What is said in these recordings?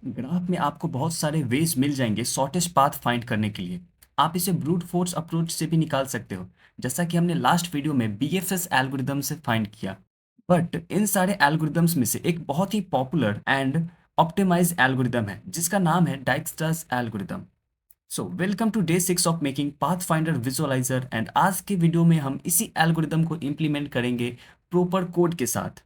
Graph में आपको बहुत सारे वेज मिल जाएंगे शॉर्टेस्ट पाथ फाइंड करने के लिए। आप इसे ब्रूट फोर्स अप्रोच से भी निकाल सकते हो, जैसा कि हमने लास्ट वीडियो में बीएफएस एल्गोरिदम से फाइंड किया। बट इन सारे एल्गोरिदम्स में से एक बहुत ही पॉपुलर एंड ऑप्टिमाइज एल्गोरिदम है जिसका नाम है Dijkstra's algorithm. So welcome to day 6 of making path finder visualizer, and आज के वीडियो में हम इसी एल्गोरिदम को इम्प्लीमेंट करेंगे प्रॉपर कोड के साथ।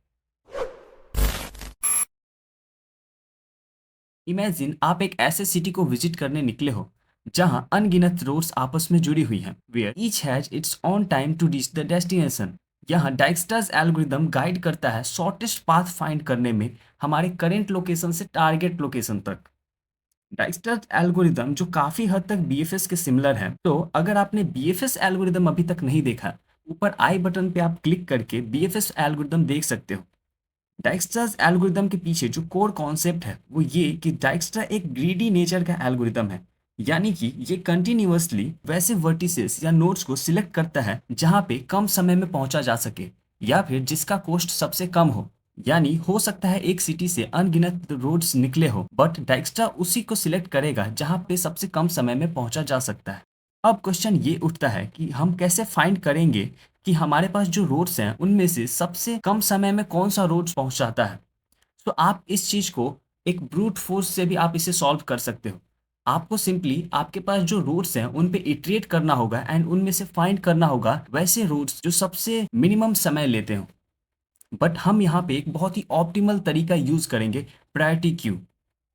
इमेजिन आप एक ऐसे सिटी को विजिट करने निकले हो जहां अनगिनत रोड्स आपस में जुड़ी हुई हैं, where each has its own time to reach the destination. यहाँ डाइक्स्ट्रास एल्गोरिदम गाइड करता है शॉर्टेस्ट पाथ फाइंड करने में हमारे करेंट लोकेशन से टारगेट लोकेशन तक। डाइक्स्ट्रास एल्गोरिदम जो काफी हद तक बीएफएस के सिमिलर है, तो अगर आपने बीएफएस एल्गोरिदम अभी तक नहीं देखा, ऊपर आई बटन पे आप क्लिक करके बीएफएस एल्गोरिदम देख सकते हो। डाइक्स्ट्रास एल्गोरिदम के पीछे जो कोर कॉन्सेप्ट है वो ये कि डाइक्स्ट्रा एक ग्रीडी नेचर का एल्गोरिदम है, यानी कि ये कंटिन्यूअसली वैसे वर्टिसेस या नोड्स को सिलेक्ट करता है जहां पे कम समय में पहुंचा जा सके या फिर जिसका कॉस्ट सबसे कम हो। यानी हो सकता है एक सिटी से अनगिनत रोड्स निकले हो, बट डाइक्स्ट्रा उसी को सिलेक्ट करेगा जहां पे सबसे कम समय में पहुंचा जा सकता है। अब क्वेश्चन ये उठता है कि हम कैसे फाइंड करेंगे कि हमारे पास जो रोड्स हैं उनमें से सबसे कम समय में कौन सा रोड्स पहुंचाता है। तो आप इस चीज को एक ब्रूट फोर्स से भी आप इसे सॉल्व कर सकते हो। आपको सिंपली आपके पास जो रोड्स हैं उन पे इटरेट करना होगा एंड उनमें से फाइंड करना होगा वैसे रोड्स जो सबसे मिनिमम समय लेते हो। बट हम यहाँ पे एक बहुत ही ऑप्टिमल तरीका यूज करेंगे, प्रायोरिटी क्यू।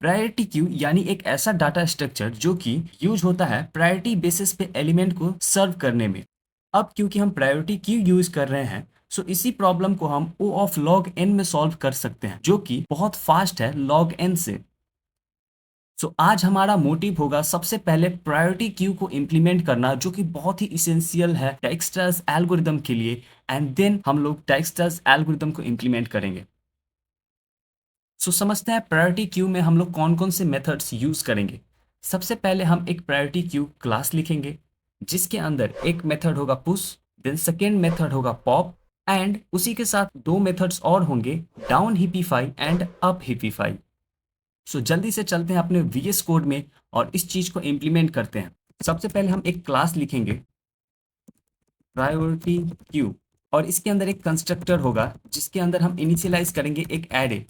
प्रायोरिटी क्यू यानी एक ऐसा डाटा स्ट्रक्चर जो कि यूज होता है प्रायोरिटी बेसिस पे एलिमेंट को सर्व करने में। अब क्योंकि हम प्रायोरिटी क्यू यूज कर रहे हैं, सो इसी प्रॉब्लम को हम ओ ऑफ लॉग एन में सॉल्व कर सकते हैं, जो कि बहुत फास्ट है लॉग एन से। सो आज हमारा मोटिव होगा सबसे पहले प्रायोरिटी क्यू को इम्प्लीमेंट करना, जो कि बहुत ही इसेंशियल है डाइक्स्ट्रास एल्गोरिदम के लिए, एंड देन हम लोग डाइक्स्ट्रास एल्गोरिदम को इम्प्लीमेंट करेंगे। सो समझते हैं प्रायोरिटी क्यू में हम लोग कौन कौन से मेथड्स यूज करेंगे। सबसे पहले हम एक प्रायोरिटी क्यू क्लास लिखेंगे जिसके अंदर एक मेथड होगा पुश, देन सेकेंड मेथड होगा पॉप, एंड उसी के साथ दो मेथड्स और होंगे, डाउन हिपीफाई एंड अप हिपीफाई। सो जल्दी से चलते हैं अपने वीएस कोड में और इस चीज को इम्प्लीमेंट करते हैं। सबसे पहले हम एक क्लास लिखेंगे प्रायोरिटी क्यू, और इसके अंदर एक कंस्ट्रक्टर होगा जिसके अंदर हम इनिशियलाइज करेंगे एक एरे,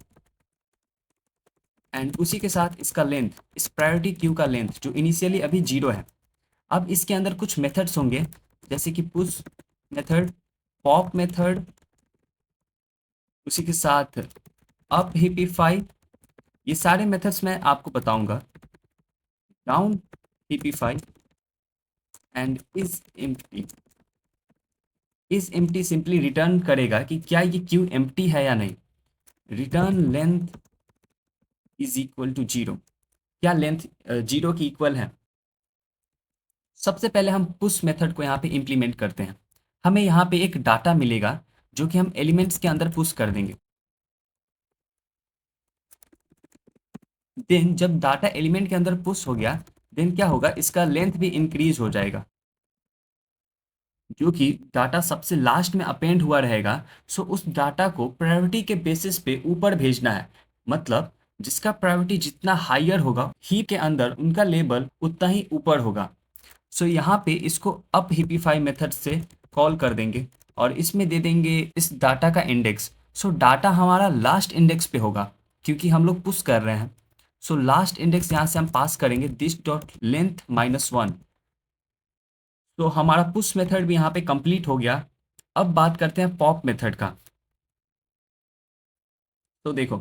एंड उसी के साथ इसका लेंथ, इस प्रायोरिटी क्यू का लेंथ जो इनिशियली अभी 0 है। अब इसके अंदर कुछ मेथड्स होंगे जैसे कि पुश मेथड, पॉप मेथड, उसी के साथ अप हिपीफाई। ये सारे मेथड्स मैं आपको बताऊंगा। Down heapify and is empty simply return करेगा कि क्या ये क्यू एम्प्टी है या नहीं। Return length is equal to 0, क्या लेंथ 0 की इक्वल है। सबसे पहले हम पुश मेथड को यहाँ पे इम्प्लीमेंट करते हैं। हमें यहाँ पे एक डाटा मिलेगा जो कि हम एलिमेंट्स के अंदर पुश कर देंगे। देन जब डाटा एलिमेंट के अंदर पुश हो गया, देन क्या होगा, इसका लेंथ भी इंक्रीज हो जाएगा, जो कि डाटा सबसे लास्ट में अपेंड हुआ रहेगा। सो उस डाटा को प्रायोरिटी के बेसिस पे ऊपर भेजना है, मतलब जिसका प्रायोरिटी जितना हायर होगा हीप के अंदर उनका लेबल उतना ही ऊपर होगा। सो यहाँ पे इसको अप हिपीफाई मेथड से कॉल कर देंगे और इसमें दे देंगे इस डाटा का इंडेक्स। सो डाटा हमारा लास्ट इंडेक्स पे होगा क्योंकि हम लोग पुश कर रहे हैं। सो लास्ट इंडेक्स यहाँ से हम पास करेंगे दिस डॉट लेंथ -1। तो हमारा पुश मेथड भी यहाँ पे कंप्लीट हो गया। अब बात करते हैं पॉप मेथड का। तो देखो,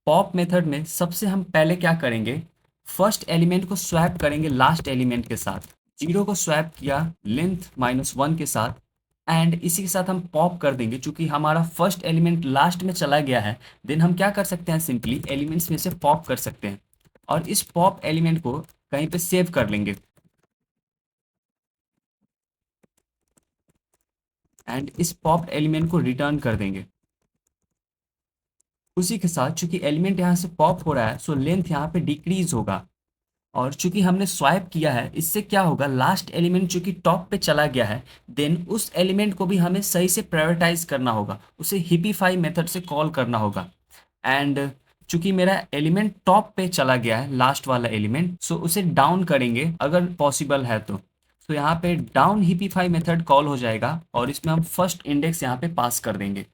पॉप मेथड में सबसे हम पहले क्या करेंगे, फर्स्ट एलिमेंट को स्वैप करेंगे लास्ट एलिमेंट के साथ। 0 को स्वैप किया लेंथ -1 के साथ, एंड इसी के साथ हम पॉप कर देंगे। चूंकि हमारा फर्स्ट एलिमेंट लास्ट में चला गया है, देन हम क्या कर सकते हैं, सिंपली एलिमेंट्स में से पॉप कर सकते हैं और इस पॉप एलिमेंट को कहीं पे सेव कर लेंगे, एंड इस पॉप एलिमेंट को रिटर्न कर देंगे। उसी के साथ चूंकि एलिमेंट यहाँ से पॉप हो रहा है, सो लेंथ यहाँ पे डिक्रीज होगा, और चूंकि हमने स्वाइप किया है इससे क्या होगा, लास्ट एलिमेंट चूंकि टॉप पे चला गया है, देन उस एलिमेंट को भी हमें सही से प्रायोरिटाइज करना होगा, उसे हिपीफाई मेथड से कॉल करना होगा। एंड चूंकि मेरा एलिमेंट टॉप पे चला गया है, लास्ट वाला एलिमेंट, सो उसे डाउन करेंगे अगर पॉसिबल है तो यहाँ पे डाउन हिपिफाई मेथड कॉल हो जाएगा और इसमें हम फर्स्ट इंडेक्स यहाँ पे पास कर देंगे।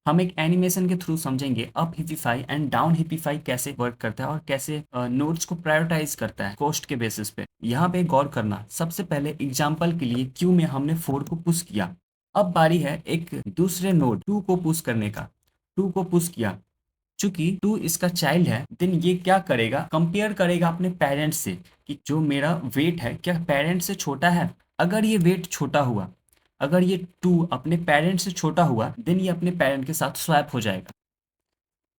हम एक एनिमेशन के थ्रू समझेंगे अप हिपिफाई एंड डाउन हिपिफाई कैसे वर्क करता है और कैसे नोड्स को प्रायोरिटाइज करता है कॉस्ट के बेसिस पे। यहाँ पे गौर करना, सबसे पहले एग्जांपल के लिए क्यू में हमने 4 को पुश किया। अब बारी है एक दूसरे नोड 2 को पुश करने का। 2 को पुश किया, चूंकि 2 इसका चाइल्ड है, देन ये क्या करेगा, कंपेयर करेगा अपने पेरेंट्स से कि जो मेरा वेट है क्या पेरेंट से छोटा है। अगर ये वेट छोटा हुआ, अगर ये 2 अपने पेरेंट से छोटा हुआ, देन ये अपने पेरेंट के साथ स्वैप हो जाएगा।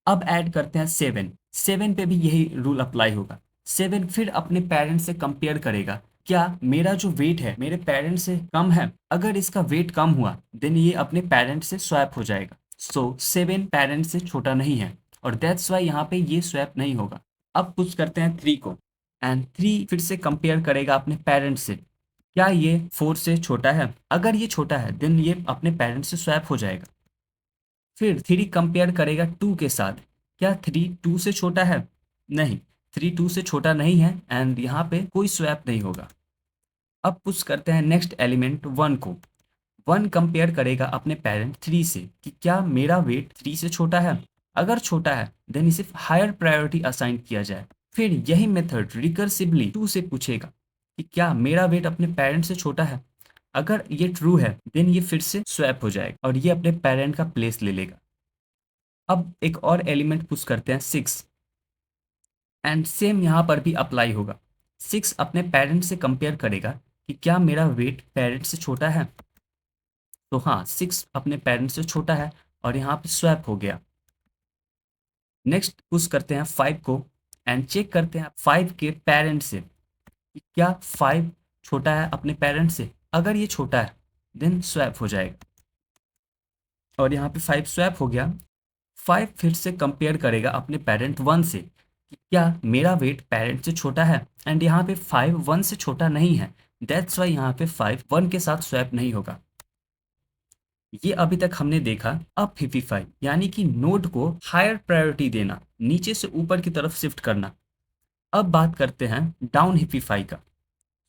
अब ऐड करते हैं 7। 7 पे भी यही रूल अप्लाई होगा। 7 फिर अपने पेरेंट से कंपेयर करेगा, क्या मेरा जो वेट है मेरे पेरेंट से कम है। अगर इसका वेट कम हुआ, देन ये अपने पेरेंट से स्वैप हो जाएगा। सो 7 पेरेंट से छोटा नहीं है और दैट्स वाई यहाँ पे ये स्वैप नहीं होगा। अब पुश करते हैं 3 को एंड 3 फिर से कंपेयर करेगा अपने पेरेंट से, क्या ये 4 से छोटा है। अगर ये छोटा है, देन ये अपने पेरेंट से स्वैप हो जाएगा। फिर 3 कंपेयर करेगा 2 के साथ, क्या 3 2 से छोटा है। नहीं, 3 2 से छोटा नहीं है एंड यहाँ पे कोई स्वैप नहीं होगा। अब पुश करते हैं नेक्स्ट एलिमेंट 1 को। 1 कंपेयर करेगा अपने पेरेंट 3 से कि क्या मेरा वेट 3 से छोटा है। अगर छोटा है, देन इसे हायर प्रायोरिटी असाइन किया जाए। फिर यही मेथड रिकर्सिवली 2 से पूछेगा कि क्या मेरा वेट अपने पेरेंट से छोटा है। अगर ये ट्रू है, देन ये फिर से स्वैप हो जाएगा और ये अपने पेरेंट का प्लेस ले लेगा। अब एक और एलिमेंट पुश करते हैं 6 एंड सेम यहाँ पर भी अप्लाई होगा। 6 अपने पेरेंट से कंपेयर करेगा कि क्या मेरा वेट पेरेंट से छोटा है। तो हाँ, 6 अपने पेरेंट से छोटा है और यहाँ पे स्वैप हो गया। नेक्स्ट पुश करते हैं 5 को एंड चेक करते हैं 5 के पेरेंट से कि क्या 5 छोटा है अपने पेरेंट से। अगर ये छोटा है, देन स्वैप हो जाएगा और यहाँ पे 5 स्वैप हो गया। 5 फिर से कंपेयर करेगा अपने पेरेंट 1 से कि क्या मेरा वेट पेरेंट से छोटा है एंड यहाँ पे 5 1 से छोटा नहीं है। दैट्स वाई यहाँ पे 5 1 के साथ स्वैप नहीं होगा। ये अभी तक हमने देखा अप हिपिफाई, यानी कि नोड को हायर प्रायोरिटी देना, नीचे से ऊपर की तरफ शिफ्ट करना। अब बात करते हैं डाउन हिपिफाई का।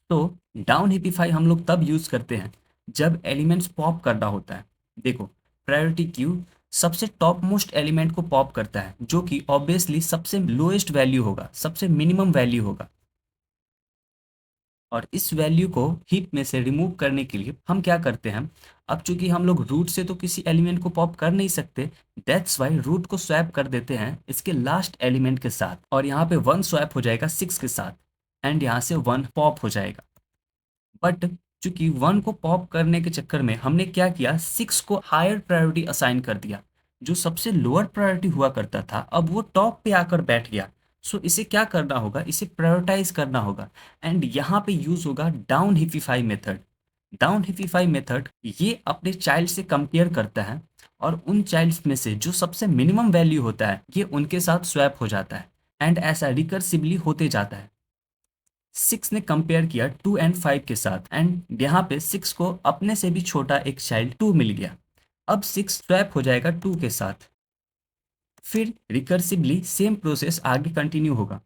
तो डाउन हिपिफाई हम लोग तब यूज करते हैं जब एलिमेंट्स पॉप करना होता है। देखो, प्रायोरिटी क्यू सबसे टॉप मोस्ट एलिमेंट को पॉप करता है, जो कि ऑब्वियसली सबसे लोएस्ट वैल्यू होगा, सबसे मिनिमम वैल्यू होगा। और इस वैल्यू को हीप में से रिमूव करने के लिए हम क्या करते हैं, अब चूंकि हम लोग रूट से तो किसी एलिमेंट को पॉप कर नहीं सकते, दैट्स वाई रूट को स्वैप कर देते हैं इसके लास्ट एलिमेंट के साथ और यहाँ पे 1 स्वैप हो जाएगा 6 के साथ एंड यहाँ से 1 पॉप हो जाएगा। बट चूंकि 1 को पॉप करने के चक्कर में हमने क्या किया, 6 को हायर प्रायोरिटी असाइन कर दिया। जो सबसे लोअर प्रायोरिटी हुआ करता था, अब वो टॉप पे आकर बैठ गया। सो इसे क्या करना होगा, इसे प्रायोरिटाइज करना होगा एंड यहाँ पे यूज होगा डाउन हिपिफाई मेथड। डाउन हिपिफाई मेथड ये अपने चाइल्ड से कंपेयर करता है और उन चाइल्ड्स में से जो सबसे मिनिमम वैल्यू होता है, ये उनके साथ स्वैप हो जाता है एंड ऐसा रिकर्सिवली होते जाता है। 6 ने कंपेयर किया 2 एंड 5 के साथ एंड यहाँ पे 6 को अपने से भी छोटा एक चाइल्ड 2 मिल गया। अब 6 स्वैप हो जाएगा 2 के साथ। फिर रिकर्सिवली सेम प्रोसेस आगे कंटिन्यू होगा।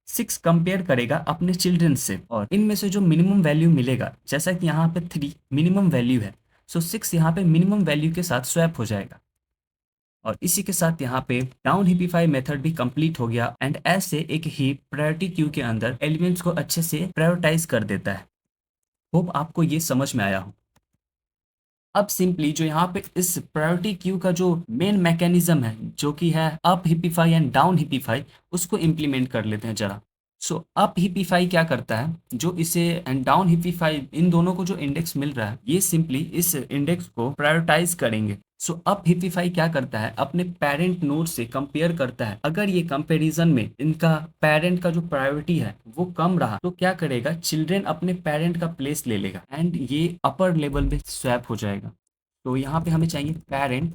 6 कंपेयर करेगा अपने चिल्ड्रन से और इनमें से जो मिनिमम वैल्यू मिलेगा, जैसा कि यहाँ पे 3 मिनिमम वैल्यू है, सो 6 यहाँ पे मिनिमम वैल्यू के साथ स्वैप हो जाएगा। और इसी के साथ यहाँ पे डाउन हिपिफाई मेथड भी कंप्लीट हो गया एंड ऐसे एक हीप प्रायोरिटी क्यू के अंदर एलिमेंट्स को अच्छे से प्रायोरिटाइज कर देता है। होप आपको ये समझ में आया हो। अब सिंपली जो यहाँ पे इस प्रायोरिटी क्यू का जो मेन मैकेनिज्म है, जो कि है अप हिपिफाई एंड डाउन हिपिफाई, उसको इम्प्लीमेंट कर लेते हैं जरा। सो अप हिपिफाई क्या करता है, जो इसे एंड डाउन हिपिफाई, इन दोनों को जो इंडेक्स मिल रहा है, ये सिंपली इस इंडेक्स को प्रायोरिटाइज करेंगे। सो अप हिपिफाई क्या करता है, अपने पेरेंट नोड से कंपेयर करता है। अगर ये कंपैरिजन में इनका पेरेंट का जो प्रायोरिटी है वो कम रहा, तो क्या करेगा, चिल्ड्रन अपने पेरेंट का प्लेस ले लेगा एंड ये अपर लेवल में स्वैप हो जाएगा। तो यहाँ पे हमें चाहिए पेरेंट,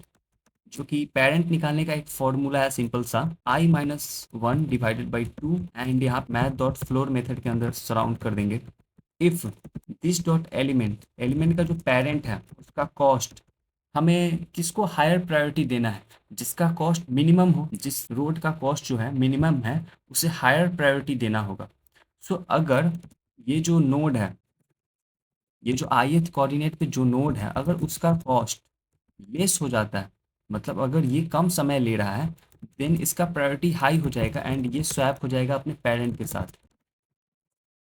जो कि पेरेंट निकालने का एक फॉर्मूला है सिंपल सा, i-1 डिवाइडेड बाई 2 एंड यहाँ मैथ डॉट फ्लोर मेथड के अंदर सराउंड कर देंगे। If this dot element, element का जो पेरेंट है उसका कॉस्ट हमें किसको हायर प्रायोरिटी देना है, जिसका कॉस्ट मिनिमम हो, जिस रोड का कॉस्ट जो है मिनिमम है उसे हायर प्रायोरिटी देना होगा। सो अगर ये जो नोड है, ये जो ith कोऑर्डिनेट पे जो नोड है, अगर उसका कॉस्ट लेस हो जाता है, मतलब अगर ये कम समय ले रहा है, देन इसका प्रायोरिटी हाई हो जाएगा एंड ये स्वैप हो जाएगा अपने पेरेंट के साथ।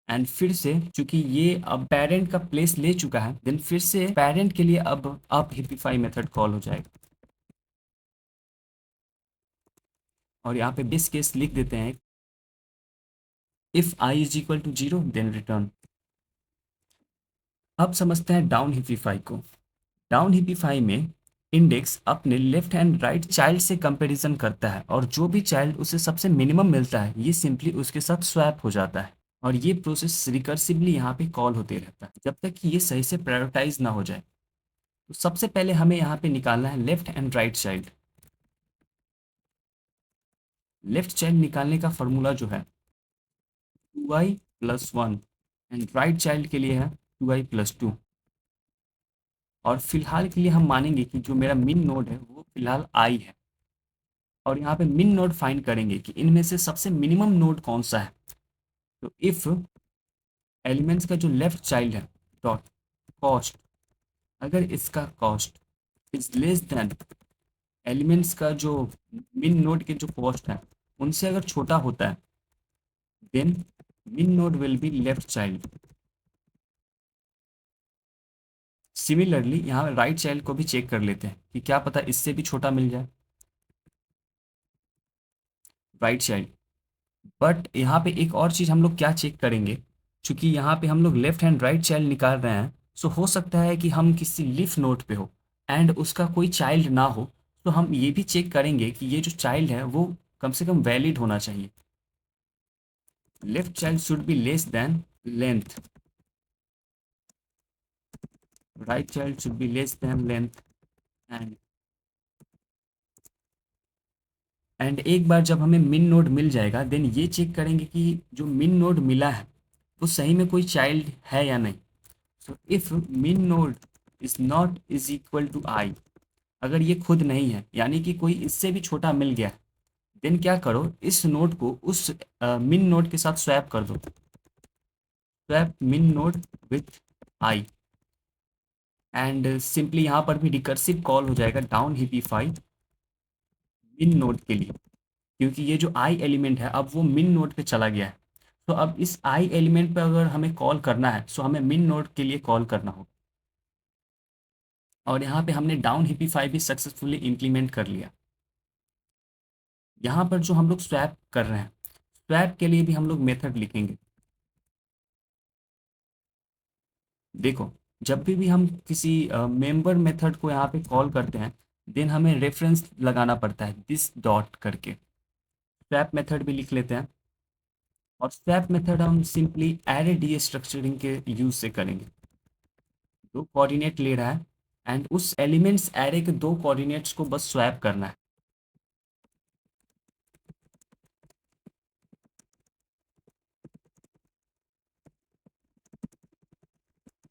एंड फिर से चूंकि ये अब पेरेंट का प्लेस ले चुका है, देन फिर से पेरेंट के लिए अब अप हिपिफाई मेथड कॉल हो जाएगा। और यहाँ पे बेस केस लिख देते हैं, if I is equal to 0 then return. अब समझते हैं डाउन हिपिफाई को। डाउन हिपिफाई में इंडेक्स अपने लेफ्ट एंड राइट चाइल्ड से कंपैरिजन करता है और जो भी चाइल्ड उसे सबसे मिनिमम मिलता है ये सिंपली उसके साथ स्वैप हो जाता है और ये प्रोसेस रिकर्सिवली यहाँ पे कॉल होते रहता है जब तक कि ये सही से प्रायोरिटाइज ना हो जाए। तो सबसे पहले हमें यहाँ पे निकालना है left and right child. Left child निकालने का फॉर्मूला जो है 2i+1 एंड राइट चाइल्ड के लिए है 2i+2। और फिलहाल के लिए हम मानेंगे कि जो मेरा मिन नोड है वो फिलहाल आई है और यहाँ पे मिन नोड फाइंड करेंगे कि इनमें से सबसे मिनिमम नोड कौन सा है। तो इफ एलिमेंट्स का जो लेफ्ट चाइल्ड है डॉट कॉस्ट, अगर इसका cost is less then elements का जो मिन नोड के जो कॉस्ट है उनसे अगर छोटा होता है, देन मिन node will be left child. Similarly यहाँ राइट चाइल्ड को भी चेक कर लेते हैं कि क्या पता इससे भी छोटा मिल जाए राइट चाइल्ड। बट यहाँ पे एक और चीज़ हम लोग क्या चेक करेंगे, क्योंकि यहाँ पे हम लोग लेफ्ट हैंड राइट चाइल्ड निकाल रहे हैं, सो हो सकता है कि हम किसी लीफ नोड पे हो एंड उसका कोई चाइल्ड ना हो। तो हम ये भी चेक करेंगे कि ये जो चाइल्ड है वो कम से कम वैलिड होना चाहिए। Left child should be less than length, right child should be less than length. And एक बार जब हमें मिन नोड मिल जाएगा, देन ये चेक करेंगे कि जो मिन नोड मिला है वो सही में कोई चाइल्ड है या नहीं। So if min node is not is equal to i, अगर ये खुद नहीं है यानी कि कोई इससे भी छोटा मिल गया, देन क्या करो, इस नोड को उस मिन नोड के साथ स्वैप कर दो, स्वैप मिन node with I. And simply यहाँ पर भी रिकर्सिव कॉल हो जाएगा डाउन हिपिफाई मिन नोड के लिए, क्योंकि ये जो आई एलिमेंट है अब वो मिन नोड पे चला गया है। तो अब इस आई एलिमेंट पे अगर हमें कॉल करना है सो हमें मिन नोड के लिए कॉल करना होगा। और यहाँ पे हमने डाउन हिपिफाई भी सक्सेसफुली इम्प्लीमेंट कर लिया। यहाँ पर जो हम लोग स्वैप कर रहे हैं, स्वैप के लिए भी हम लोग मेथड लिखेंगे। देखो, जब भी हम किसी मेंबर मेथड को यहाँ पे कॉल करते हैं, देन हमें रेफरेंस लगाना पड़ता है दिस डॉट करके। स्वैप मेथड भी लिख लेते हैं और स्वैप मेथड हम सिंपली एरे डी स्ट्रक्चरिंग के यूज से करेंगे। दो कोऑर्डिनेट ले रहा है एंड उस एलिमेंट्स एरे के दो कोऑर्डिनेट्स को बस स्वैप करना है।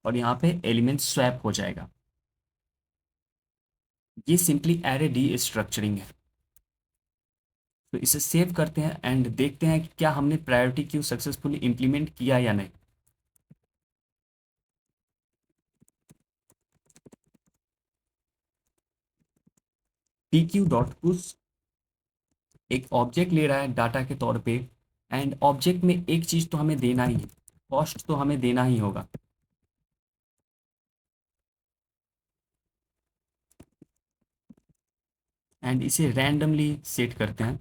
और यहाँ पे एलिमेंट स्वैप हो जाएगा। ये सिंपली एरे डी स्ट्रक्चरिंग है। तो इसे सेव करते हैं एंड देखते हैं कि क्या हमने प्रायोरिटी क्यू सक्सेसफुली इंप्लीमेंट किया या नहीं। पी क्यू डॉट पुश एक ऑब्जेक्ट ले रहा है डाटा के तौर पे एंड ऑब्जेक्ट में एक चीज़ तो हमें देना ही है, कॉस्ट तो हमें देना ही होगा। एंड इसे रैंडमली सेट करते हैं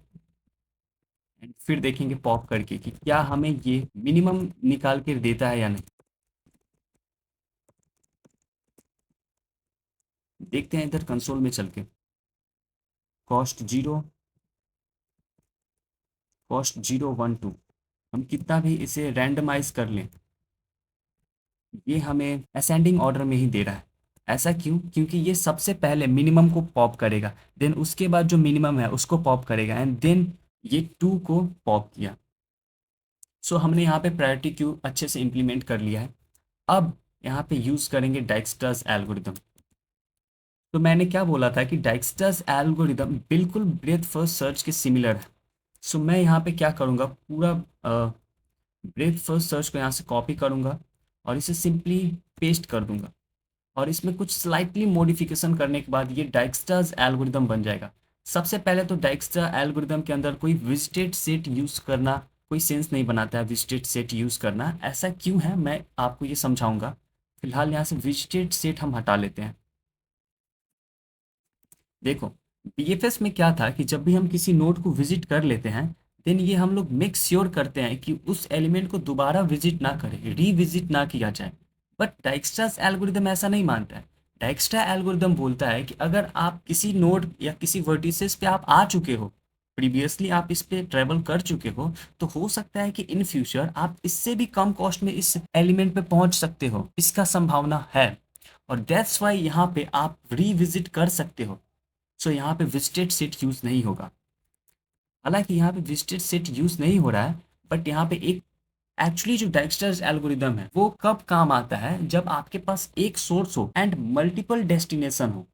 एंड फिर देखेंगे पॉप करके कि क्या हमें ये मिनिमम निकाल के देता है या नहीं। देखते हैं इधर कंसोल में चल के, कॉस्ट 0, कॉस्ट 012, हम कितना भी इसे रैंडमाइज कर लें ये हमें असेंडिंग ऑर्डर में ही दे रहा है। ऐसा क्यों? क्योंकि ये सबसे पहले मिनिमम को पॉप करेगा, देन उसके बाद जो मिनिमम है उसको पॉप करेगा एंड देन ये 2 को पॉप किया। सो हमने यहाँ पे प्रायोरिटी क्यू अच्छे से इम्प्लीमेंट कर लिया है। अब यहाँ पे यूज़ करेंगे डाइक्स्ट्रास एल्गोरिदम। तो मैंने क्या बोला था कि डाइक्स्ट्रास एल्गोरिदम बिल्कुल ब्रेथ फर्स्ट सर्च के सिमिलर है। सो मैं यहाँ पे क्या करूँगा, पूरा ब्रेथ फर्स्ट सर्च को यहाँ से कॉपी करूँगा और इसे सिंपली पेस्ट कर दूंगा, और इसमें कुछ स्लाइटली मॉडिफिकेशन करने के बाद ये डाइक्स्ट्रास एल्गोरिदम बन जाएगा। सबसे पहले तो डाइक्स्ट्रा एल्गोरिदम के अंदर कोई विजिटेड सेट यूज़ करना कोई सेंस नहीं बनाता है। विजिटेड सेट यूज़ करना ऐसा क्यों है, मैं आपको ये समझाऊंगा। फिलहाल यहाँ से विजिटेड सेट हम हटा लेते हैं। देखो, बीएफएस में क्या था कि जब भी हम किसी नोड को विजिट कर लेते हैं, देन ये हम लोग मेक श्योर करते हैं कि उस एलिमेंट को दोबारा विजिट ना करें, रीविजिट ना किया जाए। बट डाइक्स्ट्रास एल्गोरिदम ऐसा नहीं मानता है। डाइक्स्ट्रा एल्गोरिदम बोलता है कि अगर आप किसी नोड या किसी वर्टिसेस पे आप आ चुके हो, प्रीवियसली आप इस पे ट्रेवल कर चुके हो, तो हो सकता है कि इन फ्यूचर आप इससे भी कम कॉस्ट में इस एलिमेंट पे पहुंच सकते हो, इसका संभावना है। और दैट्स वाई यहाँ पे आप रीविजिट कर सकते हो। सो यहाँ पे विजिटेड सेट यूज़ नहीं होगा। हालांकि यहाँ पे विजिटेड सेट यूज़ नहीं हो रहा है, बट यहाँ पे एक एक्चुअली जो डाइक्स्ट्रास एल्गोरिदम है वो कब काम आता है, जब आपके पास एक सोर्स हो एंड मल्टीपल डेस्टिनेशन हो।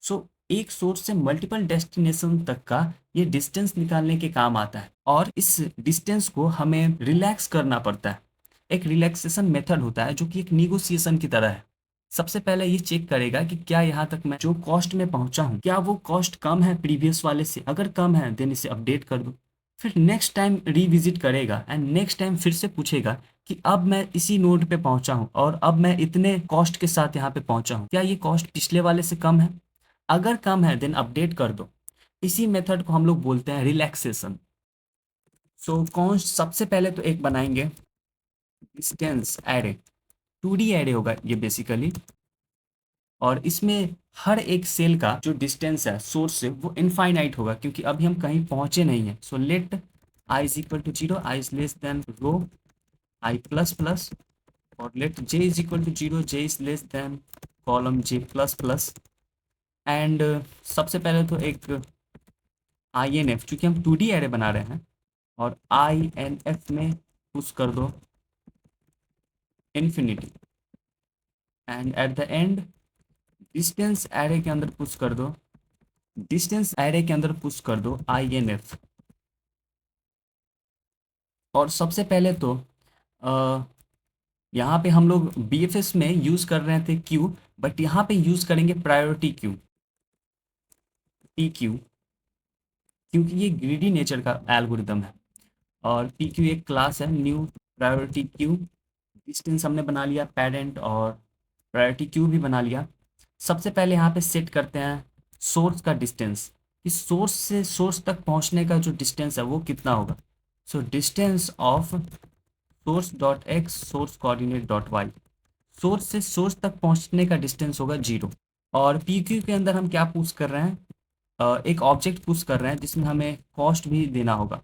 सो एक सोर्स से मल्टीपल डेस्टिनेशन तक का ये डिस्टेंस निकालने के काम आता है, और इस डिस्टेंस को हमें रिलैक्स करना पड़ता है। एक रिलैक्सेशन मेथड होता है जो कि एक निगोसिएशन की तरह है। सबसे पहले ये चेक करेगा कि क्या यहाँ तक मैं जो कॉस्ट में पहुंचा हूँ, क्या वो कॉस्ट कम है प्रीवियस वाले से। अगर कम है देन इसे अपडेट कर दो। फिर नेक्स्ट टाइम रिविजिट करेगा एंड नेक्स्ट टाइम फिर से पूछेगा कि अब मैं इसी नोड पे पहुंचा हूँ और अब मैं इतने कॉस्ट के साथ यहाँ पे पहुंचा हूँ, क्या ये कॉस्ट पिछले वाले से कम है। अगर कम है देन अपडेट कर दो। इसी मेथड को हम लोग बोलते हैं रिलैक्सेशन। सो कौन सबसे पहले तो एक बनाएंगे डिस्टेंस एरे। 2D एरे होगा ये बेसिकली, और इसमें हर एक सेल का जो डिस्टेंस है सोर्स से वो इनफाइनाइट होगा, क्योंकि अभी हम कहीं पहुंचे नहीं हैं। So let i is equal to zero, i is less than row i plus plus, और let j is equal to zero, j is less than column j plus plus. And सबसे पहले तो एक आई एन एफ, चूँकि हम 2D array बना रहे हैं, और आई एन एफ में पुश कर दो infinity, and at the end distance array के अंदर पुश कर दो, डिस्टेंस एरे के अंदर पुश कर दो आई एन एफ। और सबसे पहले तो अ, यहाँ पे हम लोग बीएफएस में यूज़ कर रहे थे क्यू, बट यहाँ पे यूज़ करेंगे प्रायोरिटी क्यू, पी क्यू, क्योंकि ये ग्रीडी नेचर का एल्गोरिदम है। और पी क्यू एक क्लास है, न्यू प्रायोरिटी क्यू। डिस्टेंस हमने बना लिया पेरेंट, और प्रायोरिटी क्यू भी बना लिया। सबसे पहले यहाँ पे सेट करते हैं सोर्स का डिस्टेंस, कि सोर्स से सोर्स तक पहुँचने का जो डिस्टेंस है वो कितना होगा। So distance of source dot X source coordinate dot Y, source से सोर्स तक पहुंचने का डिस्टेंस होगा 0। और पी क्यू के अंदर हम क्या पुश कर रहे हैं, एक ऑब्जेक्ट पुश कर रहे हैं जिसमें हमें कॉस्ट भी देना होगा,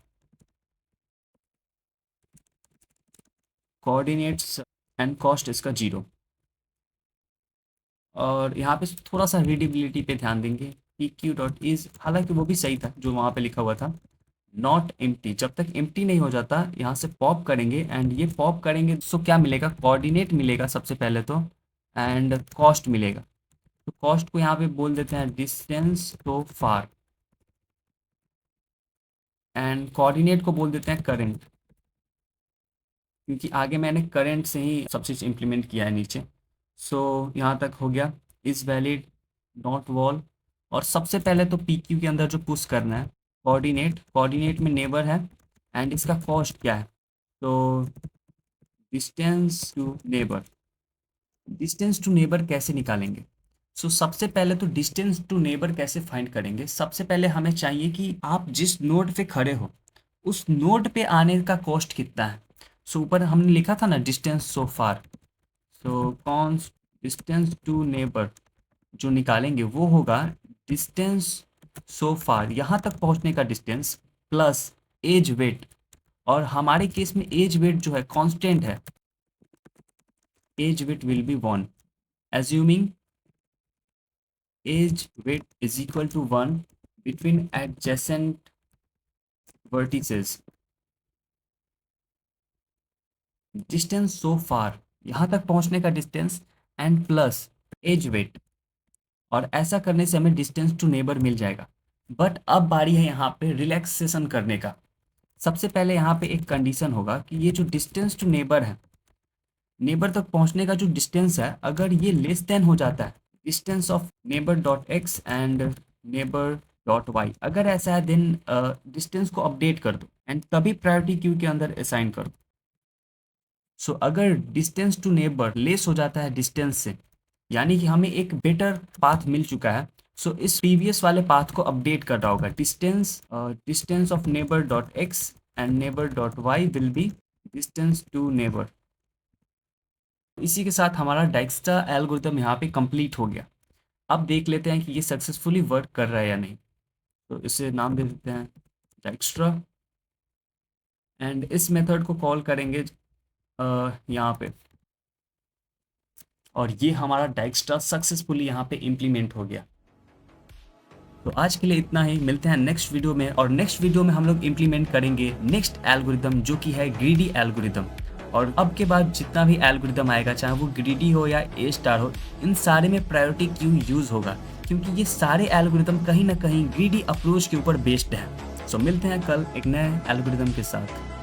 कोऑर्डिनेट्स एंड कॉस्ट इसका 0। और यहाँ पे थोड़ा सा रीडेबिलिटी पे ध्यान देंगे, पी क्यू डॉट इज, हालांकि वो भी सही था जो वहाँ पे लिखा हुआ था, नॉट एम्प्टी। जब तक एम्प्टी नहीं हो जाता यहाँ से पॉप करेंगे, एंड ये पॉप करेंगे सो क्या मिलेगा, कोऑर्डिनेट मिलेगा सबसे पहले तो, एंड कॉस्ट मिलेगा। तो कॉस्ट को यहाँ पे बोल देते हैं डिस्टेंस तो फार, एंड कोऑर्डिनेट को बोल देते हैं करंट, क्योंकि आगे मैंने करंट से ही सब चीज़ इम्प्लीमेंट किया है नीचे। सो यहाँ तक हो गया, इज़ वैलिड नॉट वॉल। और सबसे पहले तो पी क्यू के अंदर जो पुश करना है कोऑर्डिनेट, कोऑर्डिनेट में नेबर है, एंड इसका कॉस्ट क्या है, तो distance to neighbour. Distance to neighbour कैसे निकालेंगे। सो सबसे पहले तो डिस्टेंस टू नेबर कैसे फाइंड करेंगे। सबसे पहले हमें चाहिए कि आप जिस नोड पे खड़े हो उस नोड पे आने का कॉस्ट कितना है। सो ऊपर हमने लिखा था ना डिस्टेंस सो फार, सो कौन डिस्टेंस टू नेबर जो निकालेंगे वो होगा डिस्टेंस सो फार, यहाँ तक पहुँचने का डिस्टेंस, प्लस एज वेट। और हमारे केस में एज वेट जो है कांस्टेंट है, edge weight will be 1, assuming age width is equal to 1 between adjacent vertices। Distance so far, यहाँ तक पहुँचने का distance, and plus edge weight. और ऐसा करने से हमें डिस्टेंस टू नेबर मिल जाएगा। बट अब बारी है यहाँ पे रिलैक्सेशन करने का। सबसे पहले यहाँ पे एक कंडीशन होगा कि ये जो डिस्टेंस टू नेबर है, नेबर तक पहुँचने का जो डिस्टेंस है, अगर ये लेस देन हो जाता है distance of neighbour dot X and neighbour dot Y, अगर ऐसा है देन डिस्टेंस को अपडेट कर दो एंड तभी प्रायोरिटी क्यू के अंदर असाइन कर दो। सो अगर डिस्टेंस टू नेबर लेस हो जाता है डिस्टेंस से, यानी कि हमें एक बेटर पाथ मिल चुका है, सो इस प्रीवियस वाले पाथ को अपडेट कर रहा होगा। Distance of neighbour dot X and neighbour dot Y will be distance to neighbour. इसी के साथ हमारा डाइक्स्ट्रा एल्गोरिथम यहाँ पे कंप्लीट हो गया। अब देख लेते हैं कि ये सक्सेसफुली वर्क कर रहा है या नहीं। तो इसे नाम दे देते हैं डाइक्स्ट्रा एंड इस मेथड को कॉल करेंगे यहाँ पे, और ये हमारा डाइक्स्ट्रा सक्सेसफुली यहाँ पे इम्प्लीमेंट हो गया। तो आज के लिए इतना ही, मिलते हैं नेक्स्ट वीडियो में, और नेक्स्ट वीडियो में हम लोग इम्प्लीमेंट करेंगे नेक्स्ट एल्गोरिथम जो कि है ग्रीडी एल्गोरिथम। और अब के बाद जितना भी एल्गोरिथम आएगा, चाहे वो ग्रीडी हो या ए स्टार हो, इन सारे में प्रायोरिटी क्यू यूज़ होगा, क्योंकि ये सारे एल्गोरिथम कहीं ना कहीं ग्रीडी अप्रोच के ऊपर बेस्ड है। सो मिलते हैं कल एक नए एल्गोरिथम के साथ।